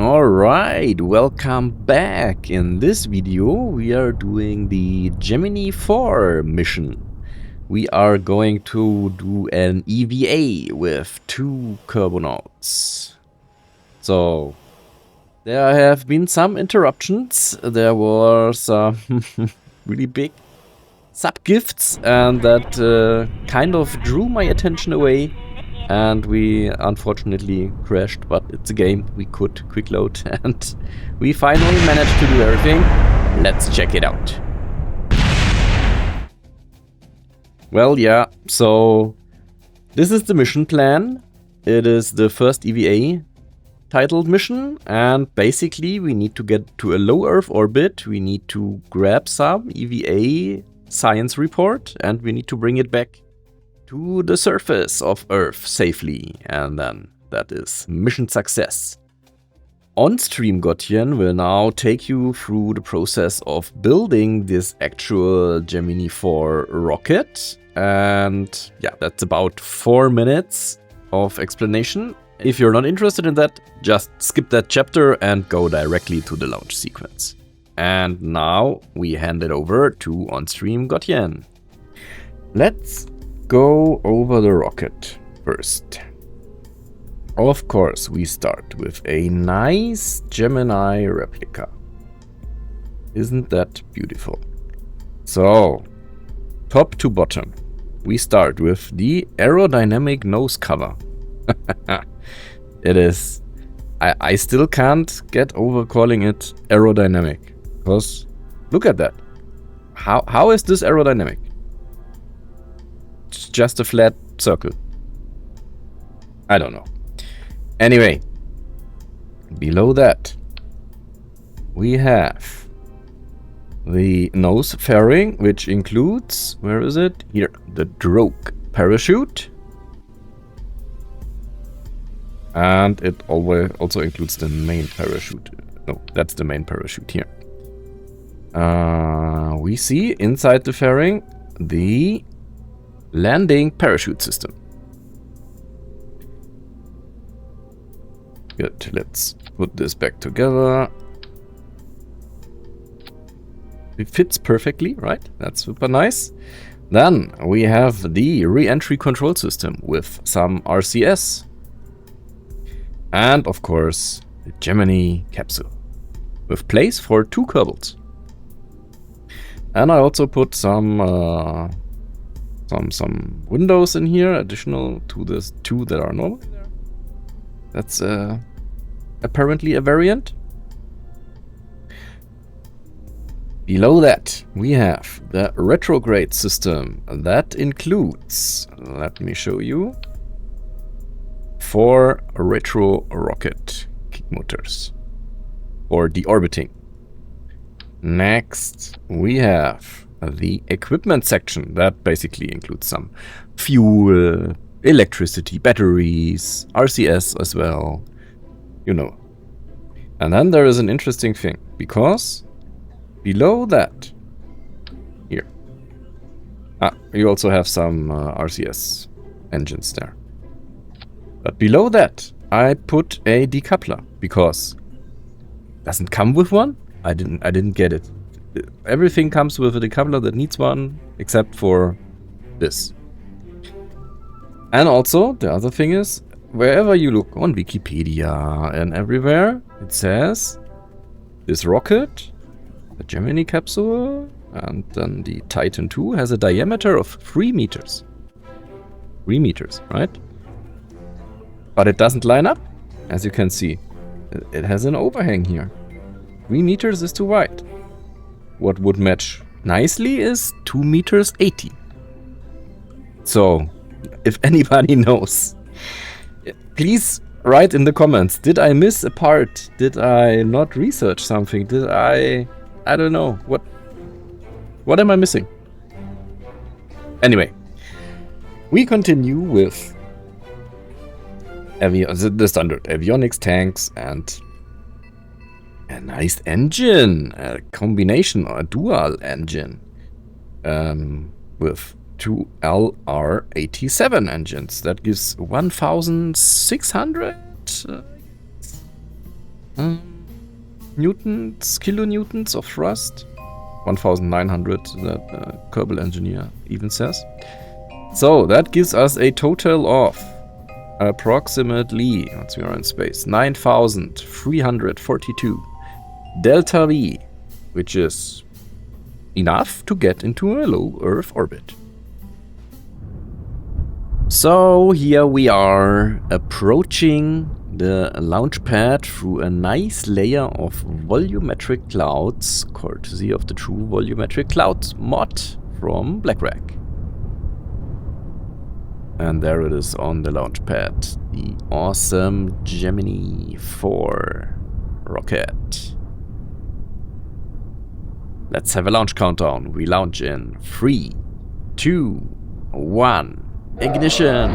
Alright, welcome back. In this video we are doing the Gemini IV mission. We are going to do an EVA with 2 Kerbals. So, there have been some interruptions. There were some really big sub-gifts and that kind of drew my attention away. And we unfortunately crashed, but it's a game. We could quick load and we finally managed to do everything. Let's check it out. Well, yeah, so this is the mission plan. It is the first EVA titled mission, and basically we need to get to a low Earth orbit. We need to grab some EVA science report and we need to bring it back to the surface of Earth safely, and then that is mission success. On-stream Gottchen will now take you through the process of building this actual Gemini IV rocket, and yeah, that's about 4 minutes of explanation. If you're not interested in that, just skip that chapter and go directly to the launch sequence. And now we hand it over to On-stream Gottchen. Let's go over the rocket first. Of course, we start with a nice Gemini replica. Isn't that beautiful? So, top to bottom, we start with the aerodynamic nose cover. It is... I still can't get over calling it aerodynamic, because look at that. How is this aerodynamic? It's just a flat circle. I don't know. Anyway, below that we have the nose fairing, which includes, where is it? Here, the drogue parachute. And it also includes the main parachute. No, that's the main parachute here. We see inside the fairing the landing parachute system. Good, let's put this back together. It fits perfectly, right? That's super nice. Then we have the Reentry control system with some RCS. And of course, the Gemini capsule with place for 2 Kerbals. And I also put some windows in here, additional to the 2 that are normal. That's apparently a variant. Below that, we have the retrograde system. That includes, let me show you, 4 retro rocket kick motors for deorbiting. Next, we have the equipment section. That basically includes some fuel, electricity, batteries, RCS as well, you know. And then there is an interesting thing, because below that, here, you also have some RCS engines there. But below that, I put a decoupler, because it doesn't come with one. I didn't get it. Everything comes with a decoupler that needs one, except for this. And also, the other thing is, wherever you look on Wikipedia and everywhere, it says this rocket, the Gemini capsule, and then the Titan II has a diameter of 3 meters. 3 meters, right? But it doesn't line up, as you can see. It has an overhang here. 3 meters is too wide. What would match nicely is 2 meters 80. So, if anybody knows, please write in the comments. Did I miss a part? Did I not research something? Did I don't know. What am I missing? Anyway, we continue with the standard avionics, tanks, and a nice engine, a combination or a dual engine with 2 LR87 engines. That gives 1,600 Newtons, kilonewtons of thrust. 1900, that Kerbal engineer even says. So that gives us a total of approximately, once we are in space, 9,342 delta V, which is enough to get into a low Earth orbit. So here we are approaching the launch pad through a nice layer of volumetric clouds, courtesy of the true volumetric clouds mod from BlackRack. And there it is on the launch pad, the awesome Gemini IV rocket. Let's have a launch countdown. We launch in 3, 2, 1, ignition!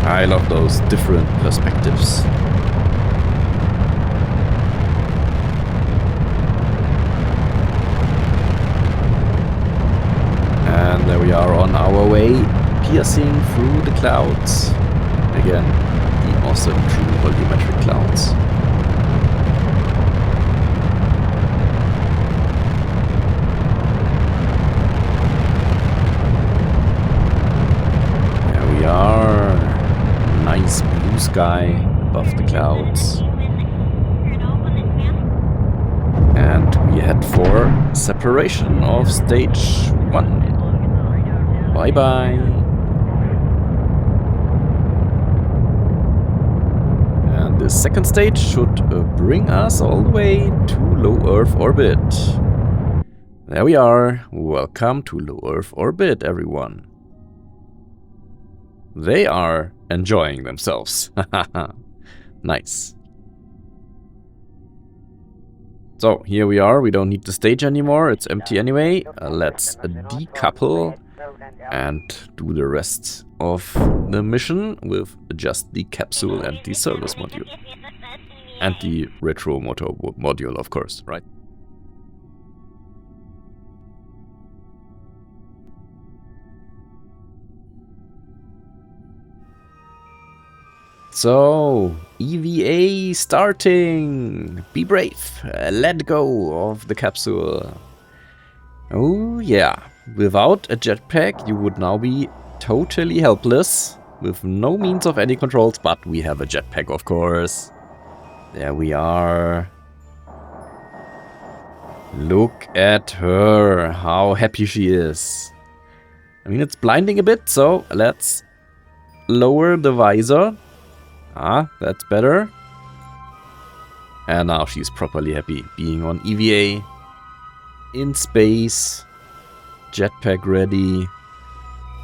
I love those different perspectives. And there we are on our way, piercing through the clouds. Again, the awesome true volumetric clouds. There we are. Nice blue sky above the clouds. And we head for separation of stage 1. Bye bye. And the second stage should bring us all the way to low Earth orbit. There we are. Welcome to low Earth orbit, everyone. They are enjoying themselves. Nice. So here we are. We don't need the stage anymore. It's empty anyway. Let's decouple and do the rest of the mission with just the capsule and the service module. And the retro motor module, of course, right? So, EVA starting! Be brave! Let go of the capsule. Oh yeah, without a jetpack you would now be totally helpless, with no means of any controls, but we have a jetpack, of course. There we are. Look at her, how happy she is. I mean, it's blinding a bit, so let's lower the visor. Ah, that's better. And now she's properly happy being on EVA, in space, jetpack ready.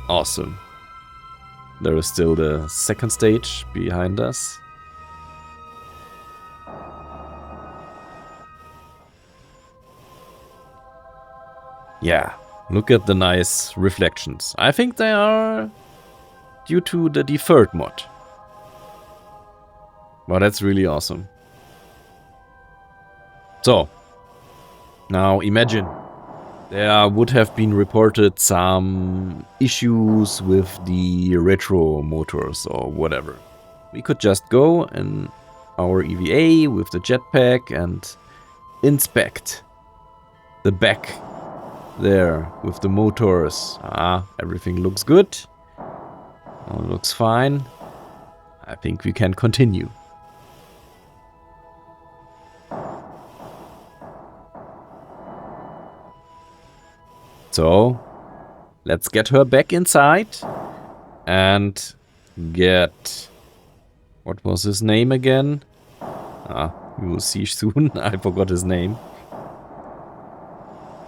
Awesome. There is still the second stage behind us. Yeah, look at the nice reflections. I think they are due to the deferred mod. Well, that's really awesome. So, now imagine there would have been reported some issues with the retro motors or whatever. We could just go in our EVA with the jetpack and inspect the back there with the motors. Ah, everything looks good. All looks fine. I think we can continue. So, let's get her back inside and get... What was his name again? Ah, we will see soon. I forgot his name.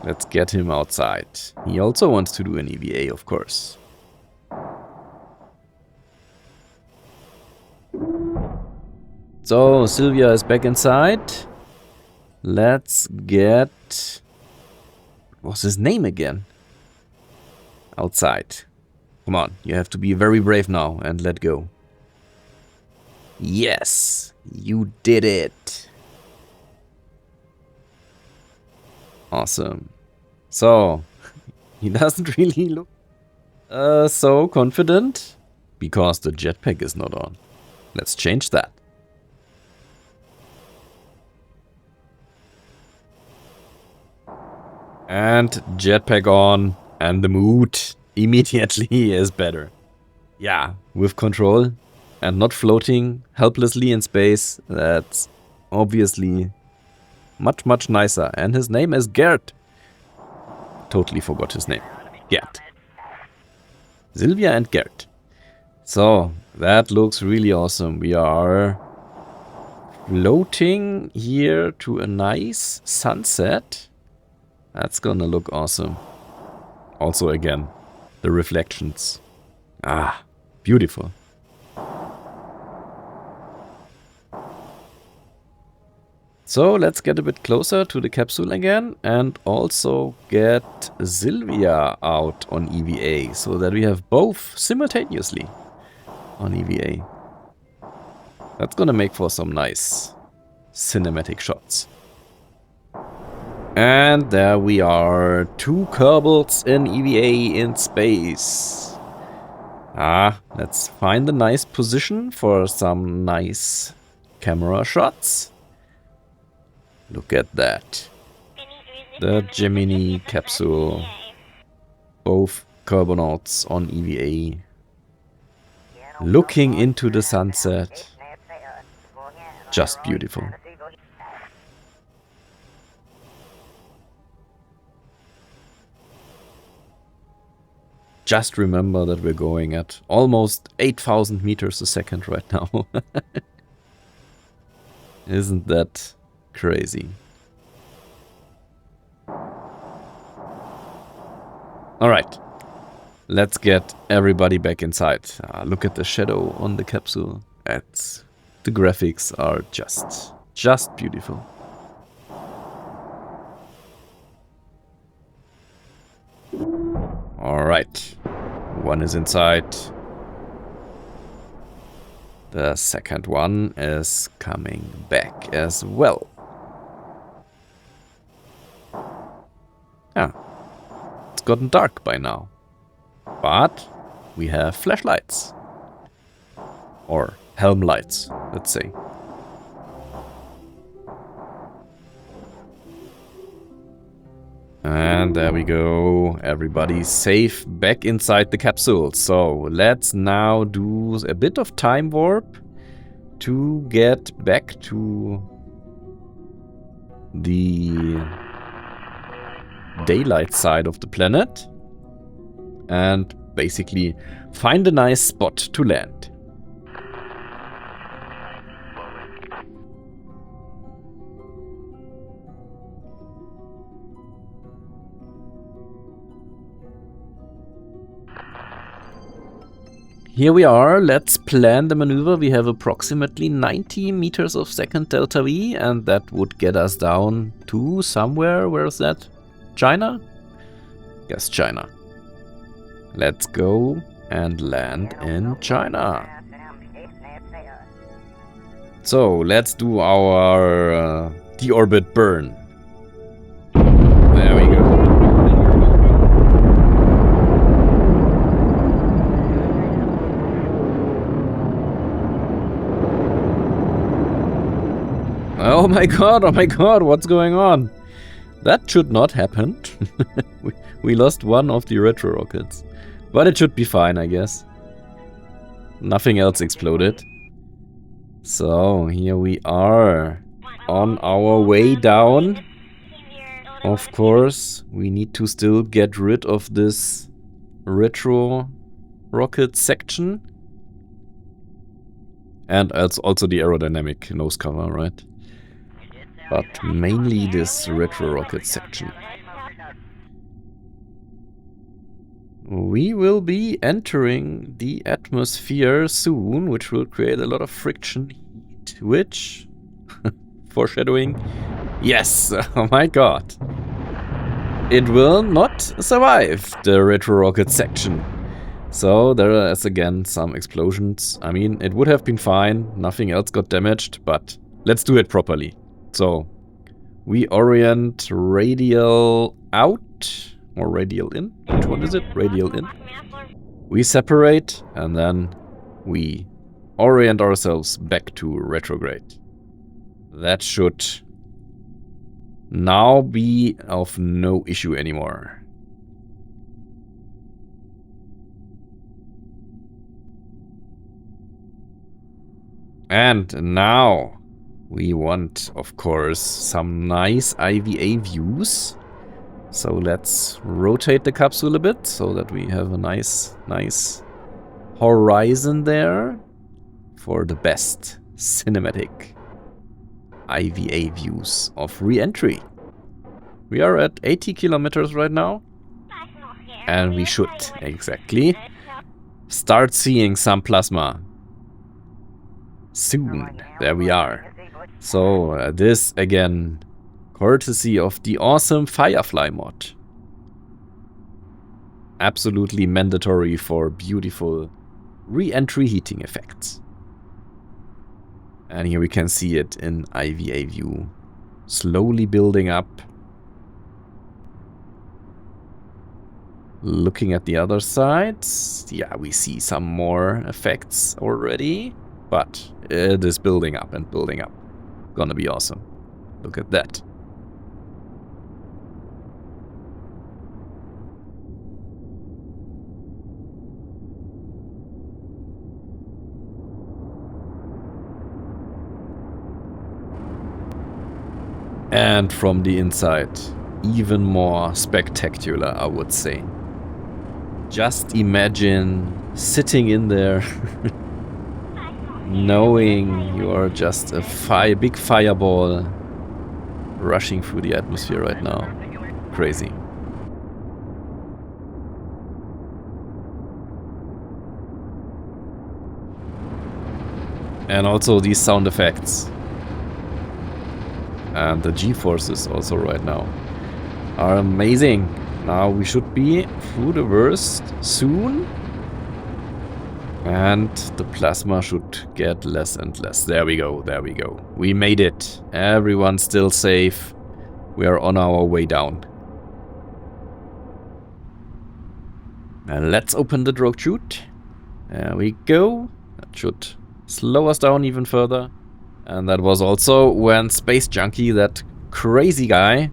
Let's get him outside. He also wants to do an EVA, of course. So, Silvia is back inside. Let's get... What's his name again? Outside. Come on, you have to be very brave now and let go. Yes, you did it. Awesome. So, he doesn't really look so confident because the jetpack is not on. Let's change that. And jetpack on, and the mood immediately is better. Yeah, with control and not floating helplessly in space, that's obviously much, much nicer. And his name is Gerd. Totally forgot his name. Gerd. Silvia and Gerd. So, that looks really awesome. We are floating here to a nice sunset. That's gonna look awesome. Also, again, the reflections. Ah, beautiful. So let's get a bit closer to the capsule again and also get Silvia out on EVA so that we have both simultaneously on EVA. That's gonna make for some nice cinematic shots. And there we are, 2 Kerbals in EVA in space. Let's find a nice position for some nice camera shots. Look at that. The Gemini capsule. Both Kerbonauts on EVA. Looking into the sunset. Just beautiful. Just remember that we're going at almost 8,000 meters a second right now. Isn't that crazy? Alright. Let's get everybody back inside. Look at the shadow on the capsule. The graphics are just beautiful. Alright. One is inside. The second one is coming back as well. It's gotten dark by now. But we have flashlights. Or helm lights, let's say. And there we go. Everybody's safe back inside the capsule. So let's now do a bit of time warp to get back to the daylight side of the planet and basically find a nice spot to land. Here we are, let's plan the maneuver. We have approximately 90 meters of second delta V, and that would get us down to somewhere. Where is that? China? Yes, China. Let's go and land in China. So, let's do our deorbit burn. There we go. Oh my god, what's going on? That should not happen. we lost one of the retro rockets. But it should be fine, I guess. Nothing else exploded. So, here we are. On our way down. Of course, we need to still get rid of this retro rocket section. And it's also the aerodynamic nose cover, right? But mainly this retro rocket section. We will be entering the atmosphere soon, which will create a lot of friction heat, which, foreshadowing, yes, oh my god. It will not survive the retro rocket section. So there is again some explosions. I mean, it would have been fine, nothing else got damaged, but let's do it properly. So, We orient radial out or radial in. Which one is it? Radial in. We separate and then we orient ourselves back to retrograde. That should now be of no issue anymore. And now we want, of course, some nice IVA views. So let's rotate the capsule a bit so that we have a nice horizon there for the best cinematic IVA views of Reentry. We are at 80 kilometers right now, and we should exactly start seeing some plasma soon. There we are. So this again, courtesy of the awesome Firefly mod. Absolutely mandatory for beautiful re-entry heating effects. And here we can see it in IVA view, slowly building up. Looking at the other side, yeah, we see some more effects already, but it is building up and building up. Gonna be awesome. Look at that. And from the inside, even more spectacular, I would say. Just imagine sitting in there, knowing you are just a big fireball rushing through the atmosphere right now. Crazy. And also these sound effects. And the G-forces also right now are amazing. Now we should be through the worst soon. And the plasma should get less and less. There we go, there we go. We made it. Everyone's still safe. We are on our way down. And let's open the drogue chute. There we go. That should slow us down even further. And that was also when Space Junkie, that crazy guy,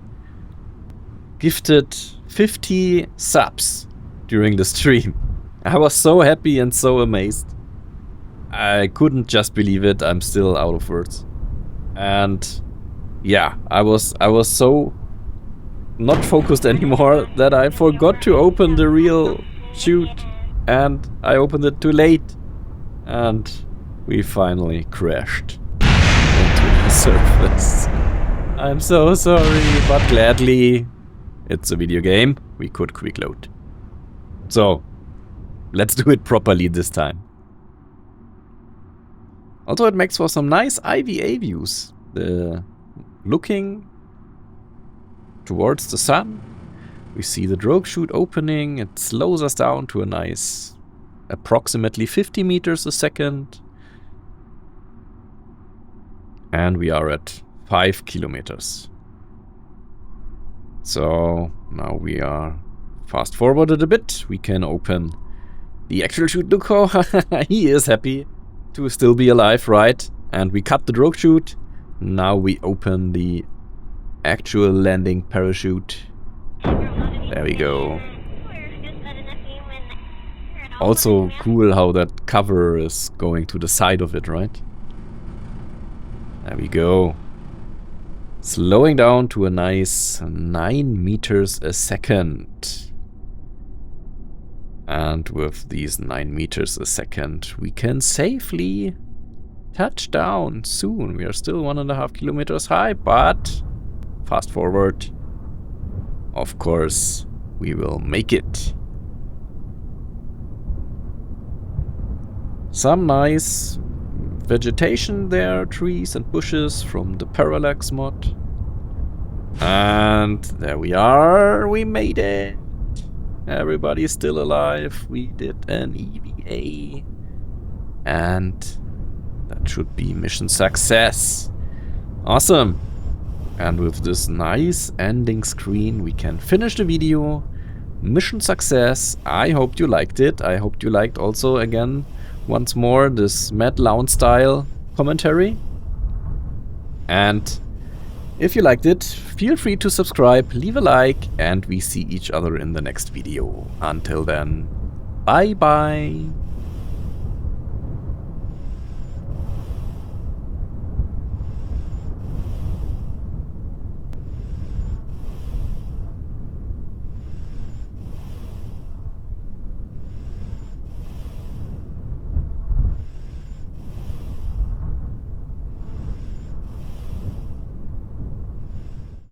gifted 50 subs during the stream. I was so happy and so amazed. I couldn't just believe it. I'm still out of words. And yeah, I was so not focused anymore that I forgot to open the real chute, and I opened it too late, and we finally crashed into the surface. I'm so sorry, but gladly, it's a video game, we could quick load. So, let's do it properly this time. Also, it makes for some nice IVA views. Looking towards the sun, we see the drogue chute opening. It slows us down to a nice approximately 50 meters a second. And we are at 5 kilometers. So now we are fast forwarded a bit. We can open the actual chute. Look how he is happy to still be alive, right? And we cut the drogue chute. Now we open the actual landing parachute. There we go. Also cool how that cover is going to the side of it, right? There we go. Slowing down to a nice 9 meters a second. And with these 9 meters a second, we can safely touch down soon. We are still 1.5 kilometers high, but fast forward. Of course, we will make it. Some nice vegetation there, trees and bushes from the Parallax mod. And there we are, we made it. Everybody's still alive. We did an EVA. And that should be mission success. Awesome. And with this nice ending screen, we can finish the video. Mission success. I hope you liked it. I hope you liked also, again, once more, this Matt Lowne style commentary. And if you liked it, feel free to subscribe, leave a like, and we see each other in the next video. Until then, bye bye.